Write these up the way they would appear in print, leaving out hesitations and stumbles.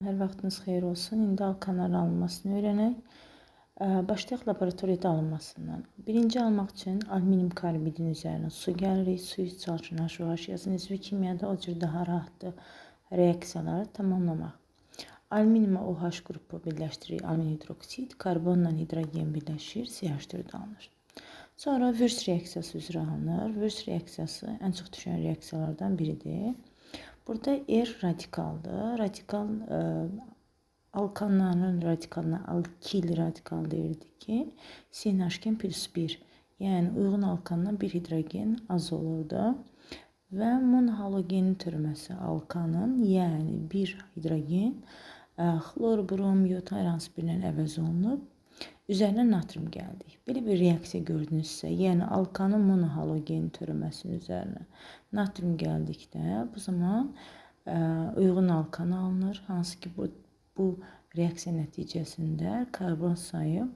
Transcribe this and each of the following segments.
Hər vaxtınız xeyir olsun. İndi alkanların alınmasını öyrənək. Başlayaq laboratoriyada alınmasından. Birinci almaq üçün alüminium karbidin üzərinə su gəlirik. Suyu çalışın yavaş yazın. Nizbi kimyada o cür daha rahatdır reaksiyaları tamamlamaq. Alüminiumla OH qrupu birləşdirir. Alüminium hidroksid, karbonla hidrogen birləşir, CH4 alınır. Sonra Würz reaksiyası üzrə alınır. Würz reaksiyası ən çox düşən reaksiyalardan biridir. Burada R radikaldır. Radikal alkanların radikalına alkil radikal deyirdik ki, CNH+1. Yəni uyğun alkandan bir hidrogen az olurdu. Və monohalogenin türməsi alkanın, yəni bir hidrogen xlor, brom, yod hər hansı birindən əvəz olunub. Üzərinə natrium gəldik. Belə bir reaksiya gördünüzsə, yəni alkanın monohalogen türməsinin üzərinə natrium gəldikdə, bu zaman uyğun alkan alınır. Hansı ki, bu reaksiya nəticəsində karbon sayı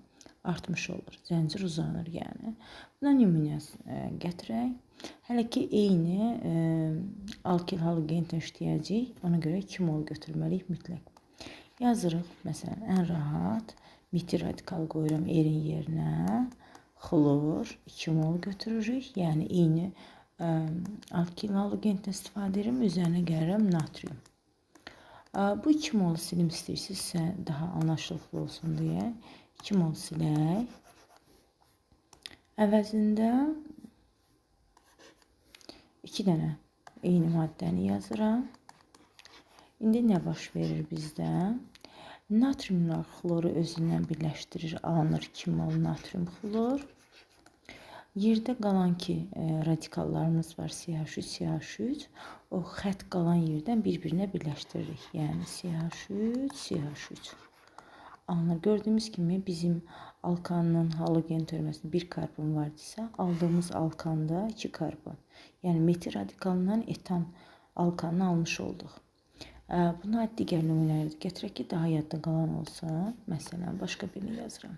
artmış olur. Zəncir uzanır yəni. Buna nümunə gətirək. Hələ ki, eyni alkil halogenlə işləyəcək. Ona görə 2 mol götürməliyik mütləq. Yazırıq, məsələn, ən rahat metil radikal qoyuram R-in yerinə. Xlor 2 mol götürürük. Yəni, eyni alkil halogenlə istifadə edirəm. Üzərinə gəlirəm natrium. Bu 2 mol silim istəyirsinizsə daha anlaşılıqlı olsun deyə 2 mol silək. Əvəzində 2 dənə eyni maddəni yazıram. İndi nə baş verir bizdə? Natriumlar xloru özündən birləşdirir, alınır 2 mol natrium xlor. Yerdə qalan ki, radikallarımız var, CH3, CH3. O xətt qalan yerdən bir-birinə birləşdiririk. Yəni, CH3, CH3. Alınır. Gördüyümüz kimi bizim alkanın halogen türməsində 1 karbon var idisə, aldığımız alkanda 2 karbon. Yəni, metil radikalından etan alkanını almış olduq. Buna digər nümunələri gətirək ki, daha yadda qalan olsun. Məsələn, başqa birini yazıram.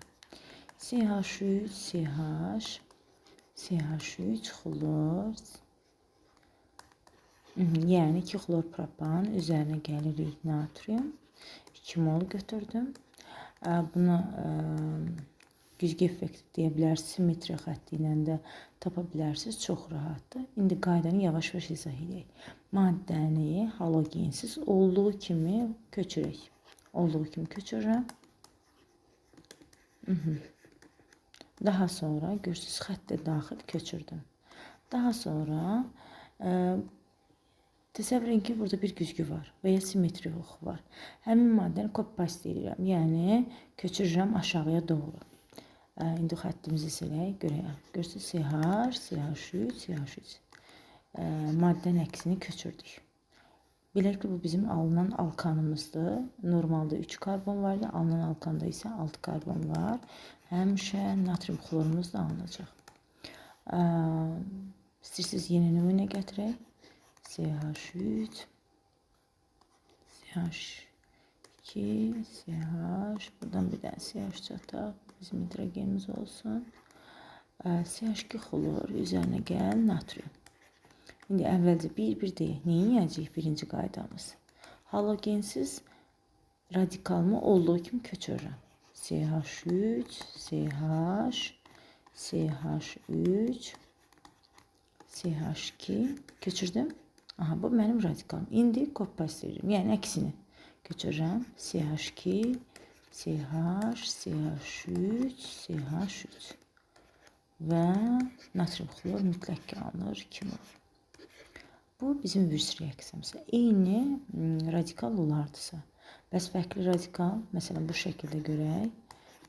CH3, CH, CH3, xlor. Yəni, 2 xlor propan, üzərinə gəlirik natrium. 2 mol götürdüm. Buna güzgü effekti deyə bilərsiniz, simmetriya xətti ilə də tapa bilərsiniz, çox rahatdır. İndi qaydanı yavaş-yavaş izah edək. Maddəni halogensiz olduğu kimi köçürək. Olduğu kimi köçürürəm. Daha sonra görürsünüz, xəttə daxil köçürdüm. Daha sonra təsəvvür edin ki, burada bir güzgü var və ya simmetriya oxu var. Həmin maddəni copy-paste edirəm, yəni köçürürəm aşağıya doğru. İndi xəttimizi silək, görək. Görürsünüz, CH, CH3, CH3. Maddənin əksini köçürdük. Bilək ki, bu bizim alınan alkanımızdır. Normalda 3 karbon var idi, alınan alkanda isə 6 karbon var. Həmişə natrium xlorumuz da alınacaq. İstəyirsiniz yeni nümunə gətirək. CH3, CH2, CH, buradan bir dənə CH çataq, bizim hidrogenimiz olsun. CH2 xlor, üzərinə gəl, natrium. İndi əvvəlcə bir-bir deyək, neyi yiyəcəyik birinci qaydamız? Halogensiz radikalımı olduğu kimi köçürürəm. CH3, CH, CH3, CH2 köçürdüm. Aha, bu mənim radikalım. İndi copy-paste edirəm, yəni əksini köçürürəm. CH2, CH, CH3, CH3 və natrium xlor mütləq ki alınır 2 mol. Bu bizim Würz reaksiyamız. Eyni radikal olardısa. Bəs fərqli radikal, məsələn bu şəkildə görək.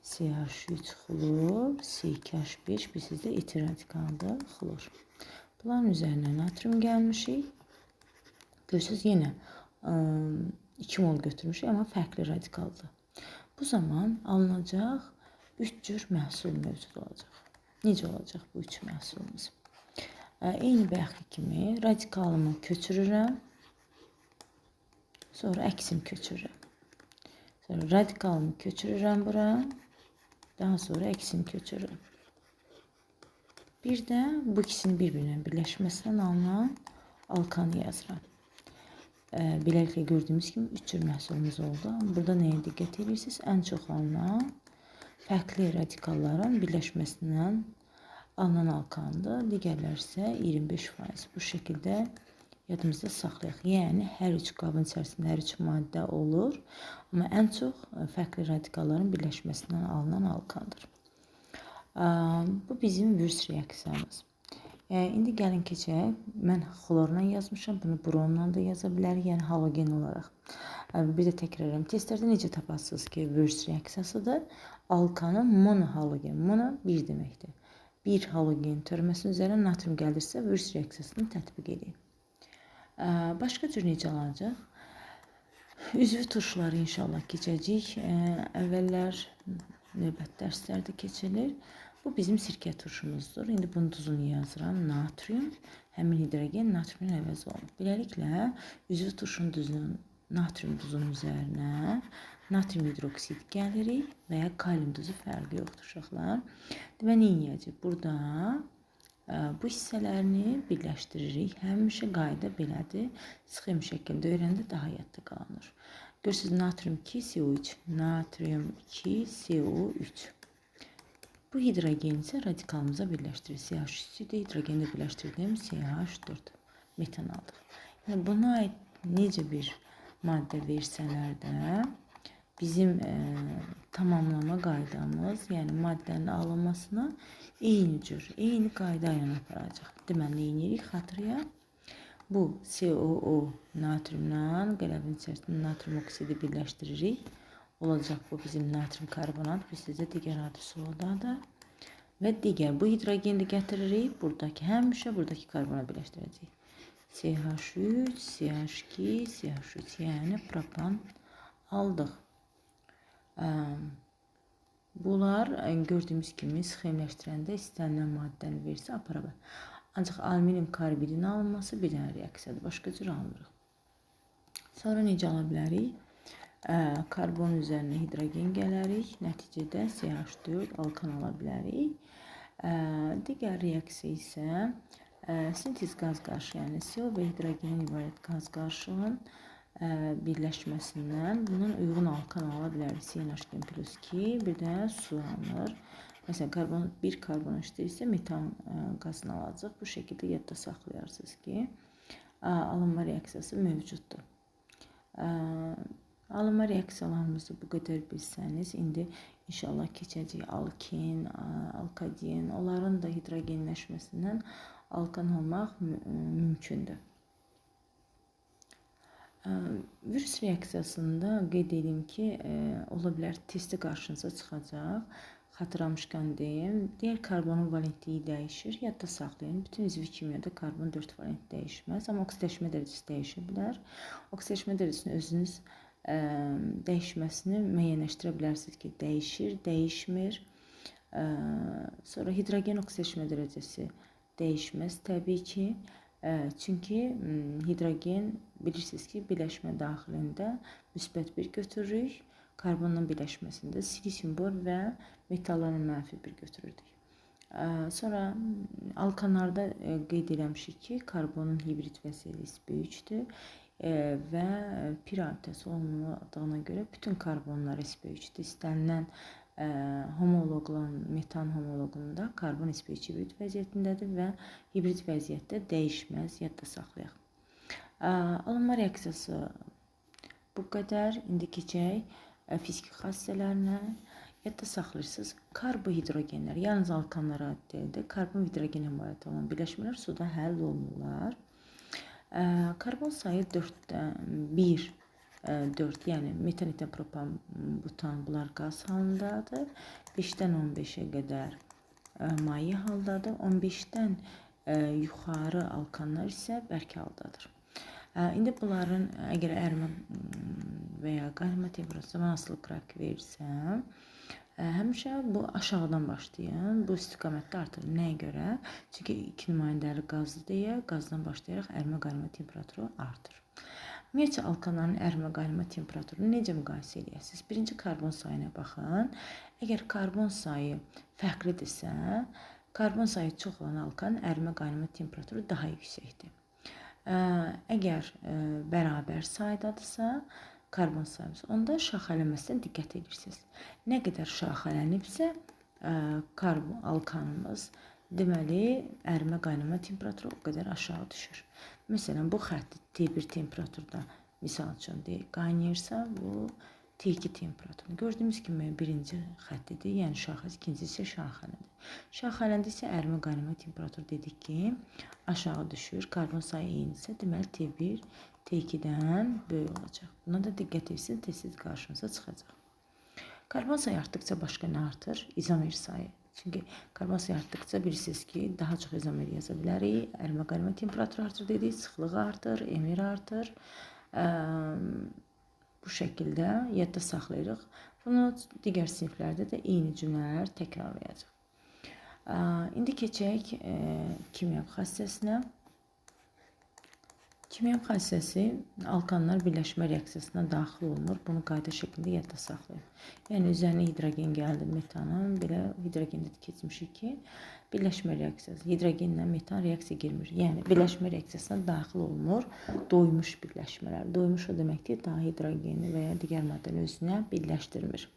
CH3 xlor, C2H5, bir sizdə etil radikaldır, xlor. Bunların üzərinə natrium gəlmişik. Görürsünüz, yenə 2 mol götürmüşük, amma fərqli radikaldır. Bu zaman alınacaq 3 cür məhsul mövcud olacaq. Necə olacaq bu 3 məhsulumuz? Eyni bayaqki kimi radikalımı köçürürəm. Sonra əksini köçürürəm. Sonra radikalımı köçürürəm bura. Daha sonra əksini köçürürəm. Bir də bu ikisinin bir-birinə birləşməsindən alınan alkanı yazıram. Beləliklə gördüyümüz kimi 3 cür məhsulumuz oldu. Burada nəyə diqqət edirsiniz? Ən çox alınan fərqli radikalların birləşməsindən alınan alkandır. Digərləri isə 25%. Bu şəkildə yadımızda saxlayaq. Yəni hər üç qabın içərisində hər üç maddə olur, amma ən çox fərqli radikalların birləşməsindən alınan alkandır. Bu bizim Würz reaksiyamız. İndi gəlin keçək. Mən xlorla yazmışam, bunu bromla da yaza bilərik, yəni halogen olaraq. Bir də təkrar edirəm. Testlərdə necə tapasınız ki, Würz reaksiyasıdır? Alkanın monohalogen. Mono bir deməkdir. Bir halogen törməsinin üzərinə natrium gəlirsə, Würz reaksiyasını tətbiq edin. Başqa cür necə alınacaq? Üzvü turşuları inşallah keçəcək. Əvvəllər növbət dərslərdə keçilir. Bu bizim sirkə turşumuzdur. İndi bunun duzunu yazıram. Natrium, həmin hidrogen natriumun əvəzi olunur. Beləliklə, üzvü turşunun duzunun natrium duzunun üzərinə natrium hidroksid gəlirik və ya kalium duzu fərqi yoxdur uşaqlar. Deməli, nə edəcək? Burada bu hissələrini birləşdiririk. Həmişə qayda belədir. Sxem şəklində öyrəndə daha yadda qalınır. Görürsünüz, natrium 2, CO3. Natrium 2, CO3. Bu hidrogen isə radikalımıza birləşdirir. CH3-də hidrogenlə birləşdirdim. CH4 metan aldıq. Yəni, buna aid necə bir maddə versələr də bizim tamamlama qaydamız, yəni maddənin alınmasına eyni cür, eyni qayda ilə aparacaq. Deməli, nə edirik? Xatırıya. Bu COO natriumla qələbin içərisində natrium oksidi birləşdiririk. Olacaq bu bizim natrium karbonat, bu sizə digər adı sodadır. Və digər bu hidrogeni də gətiririk. Buradakı həmişə buradakı karbona birləşdirəcəyik. CH3, CH2, CH3, yəni propan aldıq. Bunlar gördüyümüz kimi sxemləşdirəndə istənilən maddəni versə apara bilər. Ancaq alüminium karbidin alınması bir dənə reaksiyadır. Başqa cür almırıq. Sonra necə ala bilərik? Karbon üzərinə hidrogen gələrik. Nəticədə CH4 alkan ala bilərik. Digər reaksiya isə sintez qaz qarışığı, yəni CO və hidrogenin ibarət qaz qarışığının birləşməsindən bunun uyğun alkan ala bilərik. CNH2+2, bir də su alınır. Məsələn, bir karbon işləyirsə metan qazını alacaq. Bu şəkildə yadda saxlayarsınız ki, alınma reaksiyası mövcuddur. Alınma reaksiyalarımızı bu qədər bilsəniz, indi inşallah keçəcək alkin, alkaden, onların da hidrogenləşməsindən alkan olmaq mümkündür. Würz reaksiyasında qeyd edeyim ki, ola bilər testi qarşınıza çıxacaq. Xatırlamışkən deyim, digər karbonun valentliyi dəyişir. Yadda saxlayın, bütün üzvü kimyada karbon 4 valent dəyişməz, amma oksidaşma dərəcəsi dəyişə bilər. Oksidaşma dərəcəsini özünüz dəyişməsini müəyyənləşdirə bilərsiniz ki, dəyişir, dəyişmir. Sonra hidrogen oksidaşma dərəcəsi dəyişməz təbii ki. Çünki hidrogen bilirsiniz ki, birləşmə daxilində müsbət 1 götürürük. Karbonla birləşməsində silisium bor və metallarla mənfi 1 götürürdük. Sonra alkanlarda qeyd eləmişik ki, karbonun hibrid vəziyyəti sp3-dür və pir adəsi olmadığına görə bütün karbonlar sp3-dür. İstənilən homoloqlan metan homoloqunda karbon sp3 hibrid vəziyyətindədir və hibrid vəziyyətdə dəyişməz, yadda saxlayaq. Alınma reaksiyası bu qədər. İndi keçək fiziki xassələrinə. Yadda saxlayırsınız, karbohidrogenlər, yalnız alkanlara aid deyildir. Karbon və hidrogen ibarət olan birləşmələr suda həll olunurlar. Karbon sayı 4-dən 1, 4, yəni metan, etan, propan, butan, bunlar qaz halındadır. 5-dən 15-ə qədər maye haldadır. 15-dən yuxarı alkanlar isə bərk haldadır. İndi bunların əgər ərimə və ya qaynama temperaturası asılı qrafik verirsəm, həmişə bu aşağıdan başlayın. Bu istiqamətdə artır. Nəyə görə? Çünki 2 nümayəndəli qazlı deyə qazdan başlayaraq ərimə qaynama temperaturu artır. Ümumiyyətcə alkanların ərimə qaynama temperaturunu necə müqayisə edirsiniz? Birinci karbon sayına baxın. Əgər karbon sayı fərqlidirsə, karbon sayı çox olan alkanın ərimə qaynama temperaturu daha yüksəkdir. Əgər bərabər saydadırsa, karbon sayımız, onda şaxələməsinə diqqət edirsiniz. Nə qədər şaxələnibsə, karbon alkanımız, deməli, ərimə qaynama temperaturu o qədər aşağı düşür. Məsələn, bu xətt T1 temperaturda, misal üçün qaynayırsa, bu T2 temperaturunda. Gördüyümüz kimi birinci xəttidir, yəni şaxəsi, ikincisi isə şaxələdir. Şaxələndə isə ərimə qaynama temperaturu dedik ki, aşağı düşür. Karbon sayı eynidirsə, deməli T1 T2-dən böyük olacaq. Buna da diqqət etsin, tez-tez qarşımıza çıxacaq. Karbon sayı artdıqca başqa nə artır? İzomer sayı. Çünki karbon sayı artdıqca bilirsiniz ki, daha çox izomer yaza bilərik. Ərimə qaynama temperaturu artır dedik, sıxlığı artır, emir artır. Bu şəkildə yadda saxlayırıq. Bunu digər siniflərdə də eyni cümlələr təkrarlayacaq. İndi keçək kimya xassəsinə. Kimya xassəsi alkanlar birləşmə reaksiyasına daxil olmur. Bunu qayda şəklində yadda saxlayın. Yəni üzərinə hidrogen gəldi metanın, belə hidrogendə də keçmişik ki, birləşmə reaksiyası. Hidrogenlə metan reaksiya girmir. Yəni birləşmə reaksiyasına daxil olmur. Doymuş birləşmələr. Doymuş o deməkdir, daha hidrogeni və ya digər maddəni özünə birləşdirmir.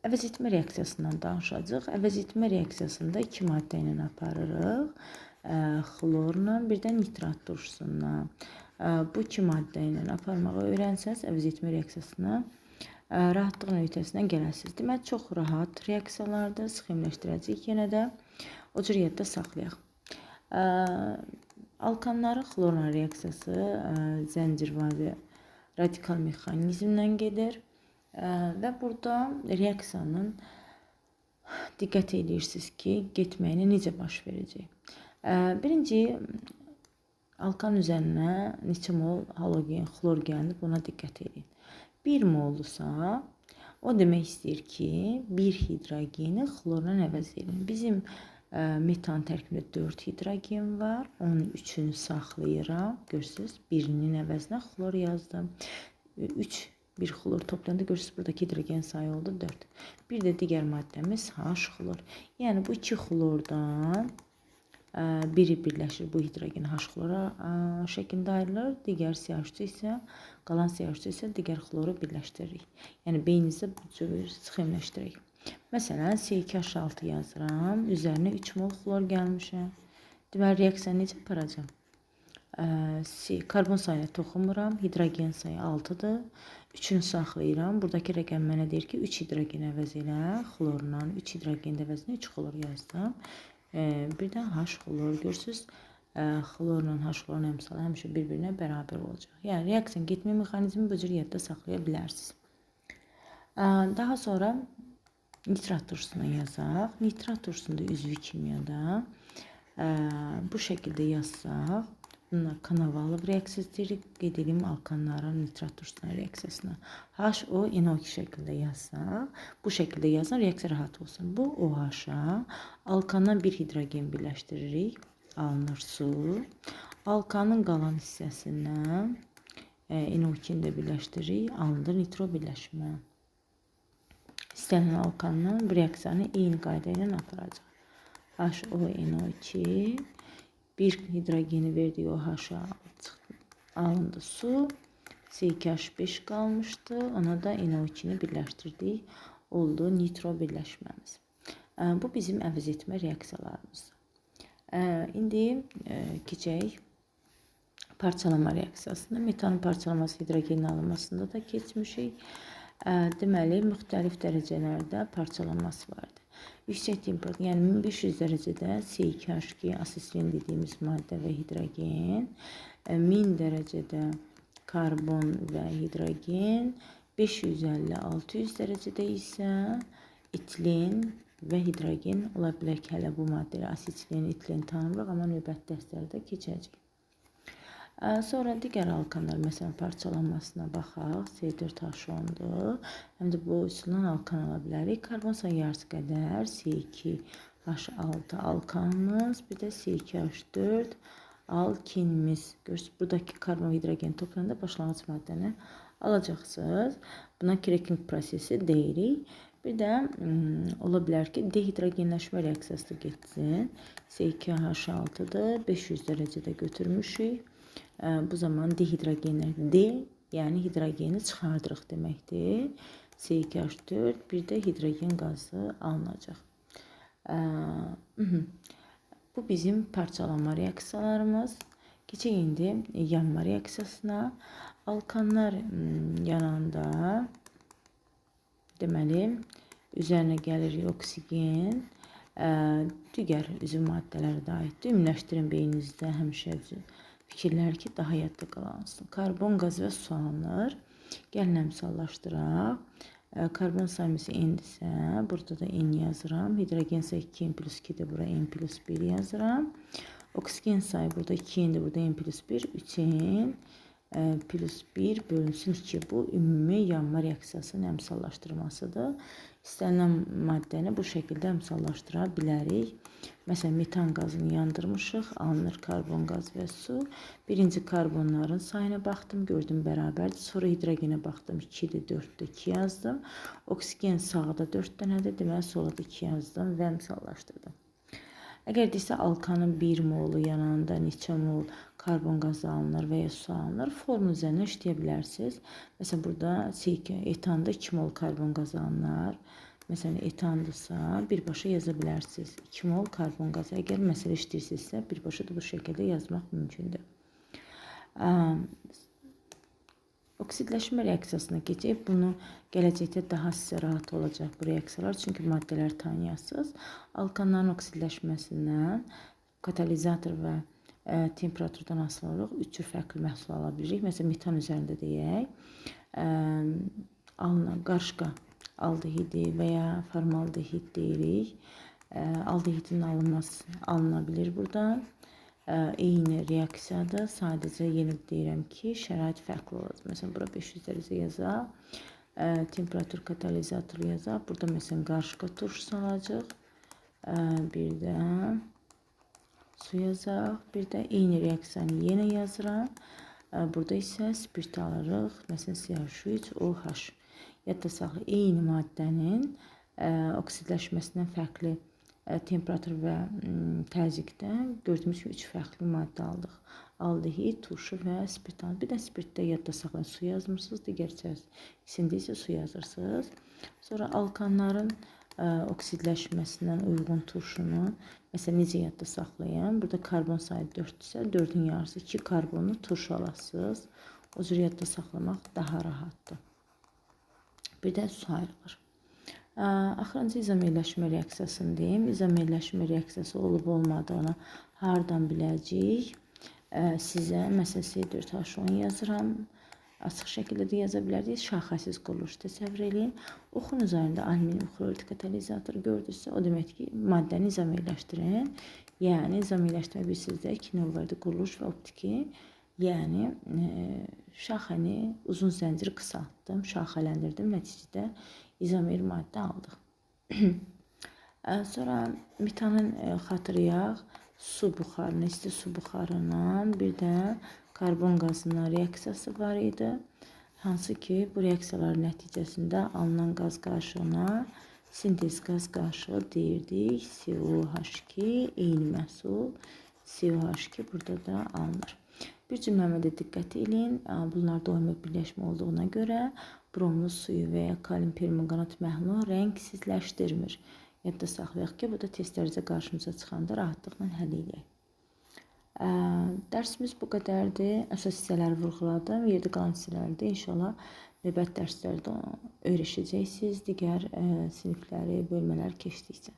Əvəzetmə reaksiyasından danışacağıq. Əvəzetmə reaksiyasında iki maddə ilə aparırıq. Xlorla, bir də nitrat turşusundan. Bu iki maddə ilə aparmağı öyrənsəz, əvəzetmə reaksiyasına rahatlığın öhdəsindən gələsiniz. Demək, çox rahat reaksiyalardır, sxemləşdirəcəyik yenə də. O cür yadda saxlayaq. Alkanların xlorla reaksiyası zəncirvari radikal mexanizmdən gedir. Və burada reaksiyanın diqqət edirsiniz ki, getməyinə necə baş verəcək. Birinci, alkan üzərinə neçə mol halogen, xlor gəldi, buna diqqət edin. 1 moldusa, o demək istəyir ki, bir hidrogeni xlorla əvəz edin. Bizim metan tərkibində 4 hidrogen var, onun 3-ünü saxlayıram. Görürsünüz, birinin əvəzinə xlor yazdım. 3 bir xlor toplayanda görürsünüz, buradakı hidrogen sayı oldu 4. Bir də digər maddəmiz H xlor. Yəni bu 2 xlordan biri birləşir, bu hidrogen H xlora şəklində ayrılır. Digər CH3 isə, qalan CH3 isə digər xloru birləşdiririk. Yəni beyninizdə bu cür sxemləşdirək. Məsələn, C2H6 yazıram. Üzərinə 3 mol xlor gəlmişəm. Deməli, reaksiya necə aparacam? Karbon sayına toxunmuram. Hidrogen sayı 6-dır. 3-ünü saxlayıram. Buradakı rəqəm mənə deyir ki, 3 hidrogen əvəz elə. Xlorla 3 hidrogen əvəzinə 3 xlor yazdım. Bir də H xlor. Görürsünüz, xlorla H xlorun əmsalı həmişə bir-birinə bərabər olacaq. Yəni, reaksiyanın getmə mexanizmi bu cür yadda saxlaya bilərsiniz. Daha sonra nitrat turşusuna yazaq. Nitrat turşusunda üzvü kimyada bu şəkildə yazsaq, bunlar Konovalov reaksiyası deyirik. Qeyd edeyim alkanların nitrat turşusuna reaksiyasına. HO-NO2 şəkildə yazsaq, bu şəkildə yazın, reaksiya rahat olsun. Bu OH-a alkandan bir hidrogen birləşdiririk. Alınır su. Alkanın qalan hissəsindən NO2-ni də birləşdiririk. Alınır nitro birləşmə. İstənilən alkandan bu reaksiyanı eyni qayda ilə aparacaq. HONO2 bir hidrogeni verdiği OH'a alındı su. C2H5 qalmışdı. Ona da NO2'ni birləşdirdik. Oldu nitro birləşməmiz. Bu bizim əvəz etmə reaksiyalarımızdır. İndi keçək parçalama reaksiyasında. Metanın parçalaması hidrogenin alınmasında da keçmişik. Deməli, müxtəlif dərəcələrdə parçalanması vardır. Yüksək temperatur, yəni 1500 dərəcədə C2H2 asetilin dediyimiz maddə və hidrogen, 1000 dərəcədə karbon və hidrogen, 550-600 dərəcədə isə etilin və hidrogen ola bilər ki, hələ bu maddələr asetilin, etilin tanımırıq, amma növbəti dərslərdə keçəcək. Sonra digər alkanlar, məsələn, parçalanmasına baxaq. C4H10-dur. Həm də bu üsuldan alkan ala bilərik. Karbon sayı yarısı qədər C2H6 alkanımız, bir də C2H4 alkinimiz. Görürsünüz, buradakı karbon hidrogen toplayanda başlanğıc maddəni alacaqsınız. Buna cracking prosesi deyirik. Bir də ola bilər ki, dehidrogenləşmə reaksiyası da getsin. C2H6-dır, 500 dərəcədə götürmüşük. Bu zaman dehidrogenlər D, yəni hidrogeni çıxardırıq deməkdir. C2H4, bir də hidrogen qazı alınacaq. Bu bizim parçalanma reaksiyalarımız. Keçək indi yanma reaksiyasına. Alkanlar yananda deməli üzərinə gəlir oksigen, digər üzüm maddələri də aiddir. Ümumiləşdirin beyninizdə həmişə fikirlər ki, daha yadda qalansın. Karbon qazı və su alınır. Gəlin əmsallaşdıraq. Karbon sayımızı N-dirsə, burada da N yazıram. Hidrogen sayı 2N+2-dir, bura N+1 yazıram. Oksigen sayı burada 2N-dir, burada N+1, 3N +1 bölünsün 2. Bu ümumi yanma reaksiyasının əmsallaşdırmasıdır. İstənilən maddəni bu şəkildə əmsallaşdıra bilərik. Məsələn, metan qazını yandırmışıq, alınır karbon qazı və su. Birinci karbonların sayına baxdım, gördüm bərabərdir. Sonra hidrogenə baxdım, 2-dir, 4-dür, 2 yazdım. Oksigen sağda 4 dənədir, deməli sola da 2 yazdım və əmsallaşdırdım. Əgər desə alkanın 1 molu yanında neçə mol karbon qazı alınır və ya su alınır, formül üzərinə işləyə bilərsiniz. Məsələn, burada etanda 2 mol karbon qazı alınır. Məsələn, etandırsa birbaşa yaza bilərsiniz. 2 mol karbon qazı. Əgər məsələ işləyirsinizsə, birbaşa da bu şəkildə yazmaq mümkündür. Oksidləşmə reaksiyasına keçək. Bunu gələcəkdə daha sizə rahat olacaq bu reaksiyalar. Çünki maddələr tanıyasınız. Alkanların oksidləşməsindən katalizator və temperaturdan asılı olaraq 3 cür fərqli məhsul ala bilirik. Məsələn, metan üzərində deyək. Qarışqa aldehidi və ya formaldehid deyirik. Aldehidin alına bilir buradan. Eyni reaksiyadır. Sadəcə yeni deyirəm ki, şərait fərqli olacaq. Məsələn, bura 500 dərəcə yazaq. Temperatur katalizator yazaq. Burada məsələn qarışqa turşusu alacaq. Bir də su yazaq. Bir də eyni reaksiyanı yenə yazıram. Burada isə spirt alırıq. Məsələn, CH3OH. Yadda saxla, eyni maddənin oksidləşməsindən fərqli temperatur və təzyiqdə gördüyümüz kimi 3 fərqli maddə aldıq. Aldehid, turşu və spirt aldıq. Bir də spirtdə yadda saxlayın, su yazmırsınız, digər içində isə su yazırsınız. Sonra alkanların oksidləşməsindən uyğun turşunu məsələn necə yadda saxlayın? Burada karbon sayı 4-dürsə, 4-ün yarısı 2 karbonlu turşu alasınız. O cür yadda saxlamaq daha rahatdır. Bir də su ayrılır. Axırıncı izomerləşmə reaksiyasını deyim. İzomerləşmə reaksiyası olub-olmadığını hardan biləcəyik? Sizə məsələn C4H10 yazıram. Açıq şəkildə də yaza bilərsiniz. Şaxəsiz quruluş təsəvvür edin. Oxun üzərində alüminium xlorid katalizatoru gördünüzsə, o demək ki, maddəni izomerləşdirin. Yəni izomerləşdirmə bilirsizdə 2 növbəli quruluş və optiki. Yəni şaxəni uzun zənciri qısaltdım, şaxələndirdim, nəticədə izomer maddə aldıq. Sonra metanın xatırlayaq, su buxarına, isti su buxarından bir də karbon qazının reaksiyası var idi. Hansı ki, bu reaksiyaların nəticəsində alınan qaz qarışığına sintez qaz qarışığı deyirdik. COH2 eyni məhsul, COH2 burada da alınır. Bir cümləmə də diqqət edin. Bunlarda oyma birləşmə olduğuna görə bromlu suyu və ya kalium permanganat məhlulu rəngsizləşdirmir. Yadda saxlayaq ki, bu da testlərimizə qarşımıza çıxanda rahatlıqla həll edək. Dərsimiz bu qədərdir. Əsas hissələri vurğuladım. Yerdə qalan hissələrdə inşallah növbəti dərslərdə öyrəşəcəksiniz. Digər sinifləri, bölmələr keçdikcə.